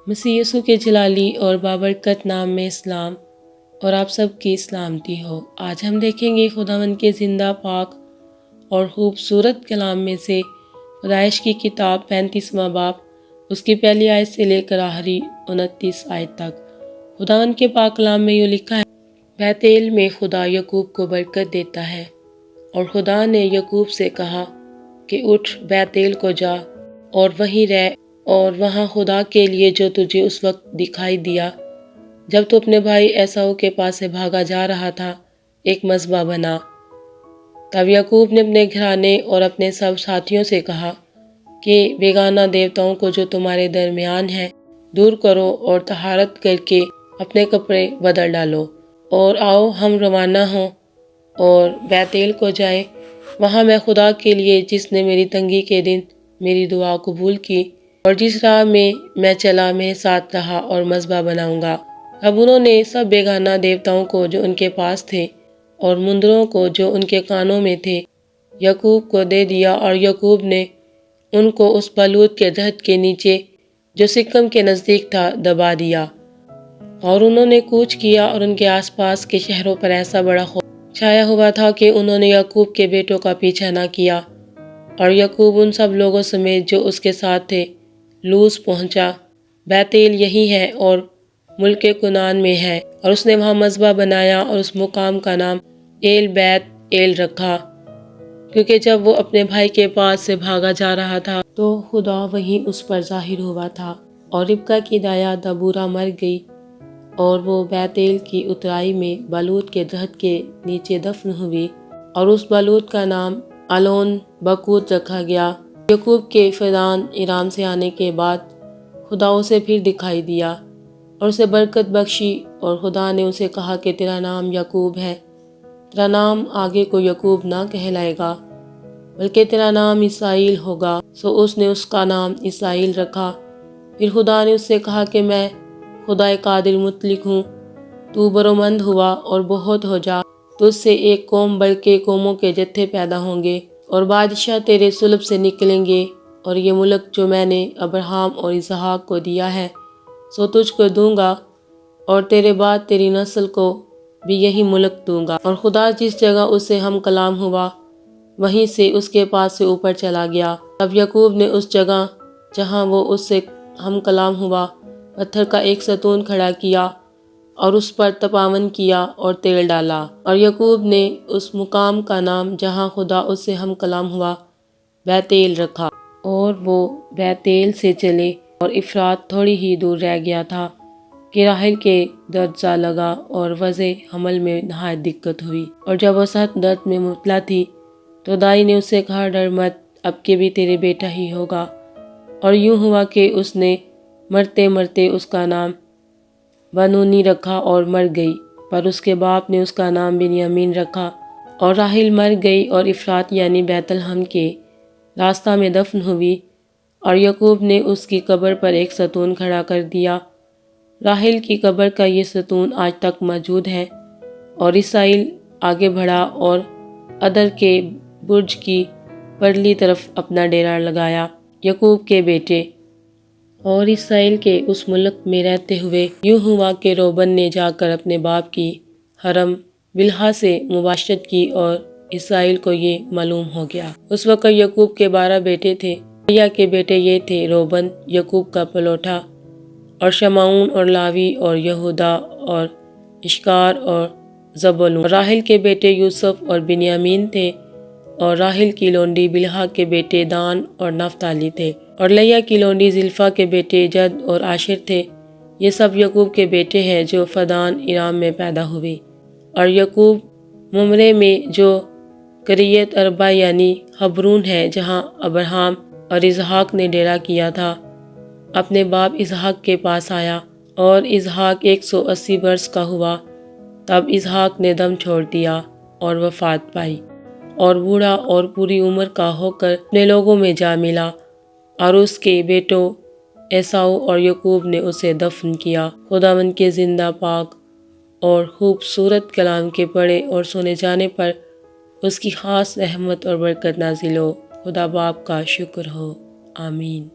مسیح یسوع کے جلالی اور بابرکت نام میں اسلام اور آپ سب کی سلامتی ہو۔ آج ہم دیکھیں گے خداوند کے زندہ پاک اور خوبصورت کلام میں سے پیدائش کی کتاب 35واں باب، اس کی پہلی آیت سے لے کر آخری 29 آیت تک۔ خداوند کے پاک کلام میں یوں لکھا ہے، بیتیل میں خدا یعقوب کو برکت دیتا ہے، اور خدا نے یعقوب سے کہا کہ اٹھ بیتیل کو جا اور وہیں رہ، اور وہاں خدا کے لیے جو تجھے اس وقت دکھائی دیا جب تو اپنے بھائی عیساؤ کے پاس سے بھاگا جا رہا تھا، ایک مذبح بنا۔ تب یعقوب نے اپنے گھرانے اور اپنے سب ساتھیوں سے کہا کہ بیگانہ دیوتاؤں کو جو تمہارے درمیان ہے دور کرو اور طہارت کر کے اپنے کپڑے بدل ڈالو، اور آؤ ہم روانہ ہوں اور بیتیل کو جائیں۔ وہاں میں خدا کے لیے جس نے میری تنگی کے دن میری دعا قبول کی اور جس راہ میں چلا میرے ساتھ رہا، اور مذبح بناؤں گا۔ اب انہوں نے سب بیگانہ دیوتاؤں کو جو ان کے پاس تھے اور مندروں کو جو ان کے کانوں میں تھے یعقوب کو دے دیا، اور یعقوب نے ان کو اس بلوت کے درخت کے نیچے جو سکم کے نزدیک تھا دبا دیا۔ اور انہوں نے کوچ کیا، اور ان کے آس پاس کے شہروں پر ایسا بڑا خوف چھایا ہوا تھا کہ انہوں نے یعقوب کے بیٹوں کا پیچھا نہ کیا۔ اور یعقوب ان سب لوگوں سمیت جو اس کے ساتھ تھے لوز پہنچا۔ بیتیل یہی ہے اور ملک کنعان میں ہے، اور اس نے وہاں مذبح بنایا اور اس مقام کا نام ایل بیت ایل رکھا، کیونکہ جب وہ اپنے بھائی کے پاس سے بھاگا جا رہا تھا تو خدا وہیں اس پر ظاہر ہوا تھا۔ اور ربکا کی دایا دبورا مر گئی، اور وہ بیتیل کی اترائی میں بلوت کے درخت کے نیچے دفن ہوئی، اور اس بلوت کا نام الون بکوت رکھا گیا۔ یعقوب کے فدان ایرام سے آنے کے بعد خدا اسے پھر دکھائی دیا اور اسے برکت بخشی، اور خدا نے اسے کہا کہ تیرا نام یعقوب ہے، تیرا نام آگے کو یعقوب نہ کہلائے گا بلکہ تیرا نام اسرائیل ہوگا۔ سو اس نے اس کا نام اسرائیل رکھا۔ پھر خدا نے اس سے کہا کہ میں خدا قادر مطلق ہوں، تو برومند ہوا اور بہت ہو جا، تجھ سے ایک قوم بلکہ قوموں کے جتھے پیدا ہوں گے، اور بادشاہ تیرے صلب سے نکلیں گے، اور یہ ملک جو میں نے ابراہیم اور اسحاق کو دیا ہے سو تجھ کو دوں گا، اور تیرے بعد تیری نسل کو بھی یہی ملک دوں گا۔ اور خدا جس جگہ اس سے ہم کلام ہوا وہیں سے اس کے پاس سے اوپر چلا گیا۔ اب یعقوب نے اس جگہ جہاں وہ اس سے ہم کلام ہوا پتھر کا ایک ستون کھڑا کیا اور اس پر تپاون کیا اور تیل ڈالا، اور یعقوب نے اس مقام کا نام جہاں خدا اس سے ہم کلام ہوا بیتیل رکھا۔ اور وہ بیتیل سے چلے، اور افرات تھوڑی ہی دور رہ گیا تھا کہ راحیل کے درد سا لگا اور وضع حمل میں نہایت دقت ہوئی، اور جب وہ سخت درد میں مبتلا تھی تو دائی نے اس سے کہا، ڈر مت، اب کے بھی تیرے بیٹا ہی ہوگا۔ اور یوں ہوا کہ اس نے مرتے مرتے اس کا نام بنونی رکھا اور مر گئی، پر اس کے باپ نے اس کا نام بنیامین رکھا۔ اور راحیل مر گئی اور افرات یعنی بیت لحم کے راستہ میں دفن ہوئی، اور یعقوب نے اس کی قبر پر ایک ستون کھڑا کر دیا۔ راحیل کی قبر کا یہ ستون آج تک موجود ہے۔ اور اسرائیل آگے بڑھا اور ادر کے برج کی پرلی طرف اپنا ڈیرا لگایا۔ یعقوب کے بیٹے اور اسرائیل کے اس ملک میں رہتے ہوئے یوں ہوا کہ روبن نے جا کر اپنے باپ کی حرم بلہا سے مباشرت کی، اور اسرائیل کو یہ معلوم ہو گیا۔ اس وقت یعقوب کے 12 بیٹے تھے۔ لیا کے بیٹے یہ تھے، روبن یعقوب کا پلوٹا، اور شمعون اور لاوی اور یہودا اور اشکار اور زبولون۔ راحیل کے بیٹے یوسف اور بنیامین تھے، اور راحیل کی لونڈی بلہا کے بیٹے دان اور نفتالی تھے، اور لیا کی لونڈی زلفا کے بیٹے جد اور عاشر تھے۔ یہ سب یعقوب کے بیٹے ہیں جو فدان ایرام میں پیدا ہوئے۔ اور یعقوب ممرے میں جو کریت اربا یعنی حبرون ہے جہاں ابراہیم اور اسحاق نے ڈیرا کیا تھا، اپنے باپ اسحاق کے پاس آیا، اور اسحاق 180 برس کا ہوا تب اسحاق نے دم چھوڑ دیا اور وفات پائی، اور بوڑھا اور پوری عمر کا ہو کر اپنے لوگوں میں جا ملا، اور اس کے بیٹوں عیساؤ اور یعقوب نے اسے دفن کیا۔ خداوند کے زندہ پاک اور خوبصورت کلام کے پڑھے اور سنے جانے پر اس کی خاص رحمت اور برکت نازل ہو۔ خدا باپ کا شکر ہو، آمین۔